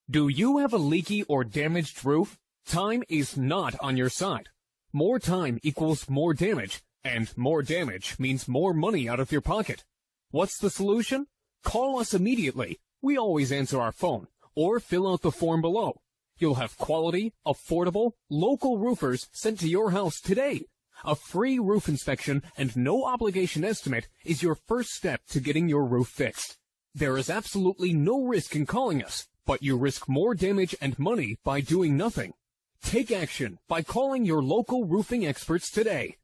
Do you have a leaky or damaged roof? Time is not on your side. More time equals more damage, and more damage means more money out of your pocket. What's the solution? Call us immediately. We always answer our phone, or fill out the form below. You'll have quality, affordable, local roofers sent to your house today. A free roof inspection and no obligation estimate is your first step to getting your roof fixed. There is absolutely no risk in calling us, but you risk more damage and money by doing nothing. Take action by calling your local roofing experts today.